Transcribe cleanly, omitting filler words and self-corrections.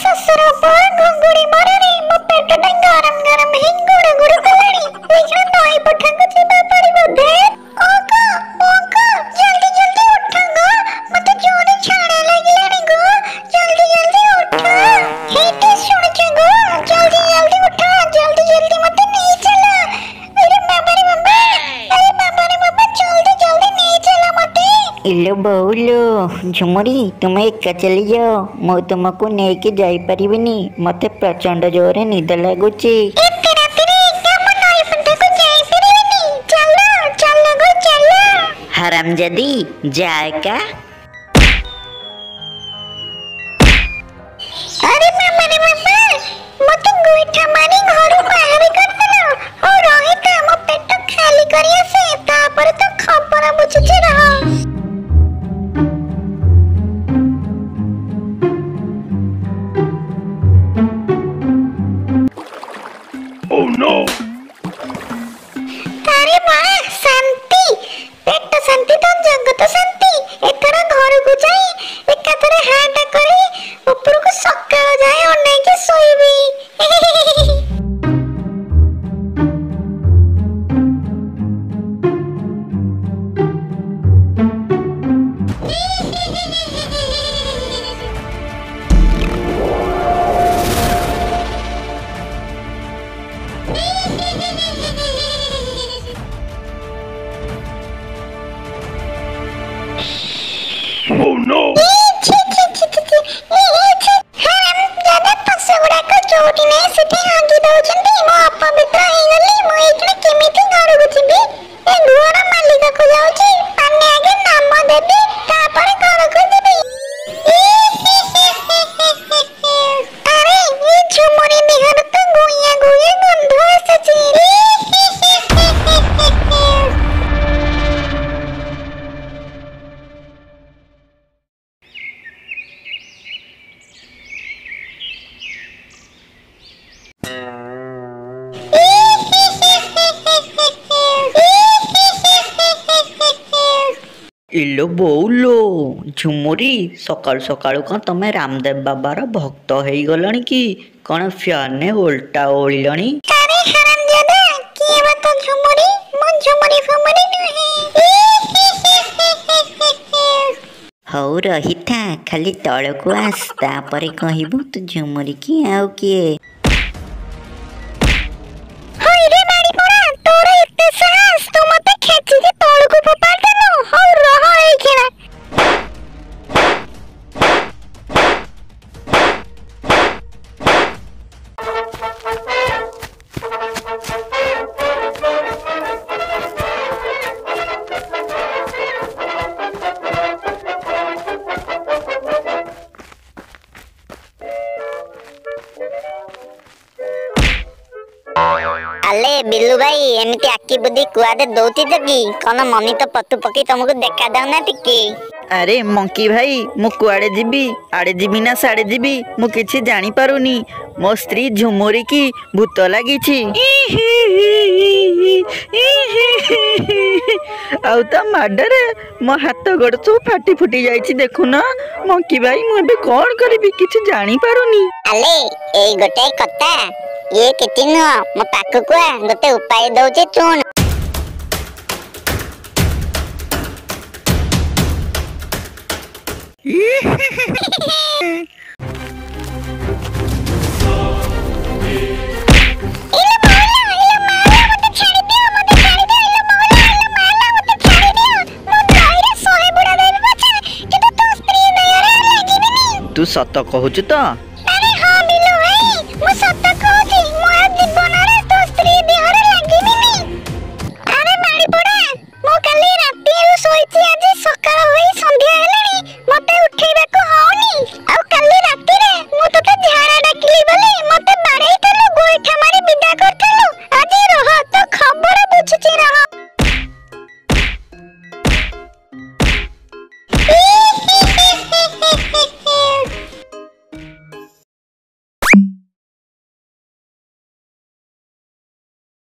ससुर पर घुंगुड़ी मरणी मो पेटटा गरम गरम ही गुड़ गुड़ कलाणी देखा नई पठा को जीवा पड़िबो दे ओका जल्दी जल्दी उठा गो मते जोरे छाड़ा लागिलाणी गो जल्दी जल्दी उठा हेते सुनछ गो जल्दी जल्दी उठा जल्दी जल्दी मते नहीं चला अरे बाबा रे बाबा जल्दी जल्दी नहीं चला मते इलो बहुलो झुमरी तुम्हें एका चली जाओ मु तुमको नेकी जाई परिबिनी मते प्रचंड जोरे निद लागुची। हरामजादी जाए का अरे मामा रे बाबा मते गोइठा मारी घर बाहर कर देलो और रहिता मो पेट खाली करिया से तापर तो खबर बुझिछ रह। Oh no! अरे वाह शांति पेट शांति तो जगत शांति एथरा घर को जाई एकाथरे हाटा करी ऊपर को सकाळ जाए ओनै के सोईबी। Oh no! ज्यादा पशु गुड़ाक जोड़ी नहीं सेठी हांगी दउछंती मो अपवित्र हेई गली मो एकने केमिति घर को जिबी ए घर मालिक को जाउची पाने आगे नाम देबी तापर घर को देबी। अरे ये झुमरी देहर तो गुइया गुइया गंध आसेची। इलो बहुलो झुमुरी सकाल सकाल कौन तमे रामदेव बाबार भक्त हो गलनी कि कौन फ्यान ने उल्टा ओलिलनी। अरे हरामजादा की बात झुमरी मो झुमरी फुमरी नहीं। हौ रही था खाली तल को आस तापर कहबू तू झुमुरी की आउ किए। होय रे बाड़ी पोड़ा तोर इत्ते साहस तू मते खेची के तोड़ को फोपाड़ देलो हौ रह ए खेला। अले बिल्लू भाई एमती आकी बुद्धि कुआदे दौती जगी कौन मनी तो पतु पकी तुमको देखा दाऊ ना टिके। अरे मंकी भाई मु कुआड़े जीबी आड़े जीबी ना साड़े जीबी मु किछि जानी पारुनी मो स्त्री झुमुरी की भूत लागिछि। आउ ता माडरे मो हाथ गोड़ सब फाटी फुटी जाइछि देखुना मंकी भाई मु एबे कोन करबी किछि जानी पारुनी। अले एई गोटे कथा ये किति न मो पाक को गोटे उपाय दउचे चुन। तू सत कहूचु तो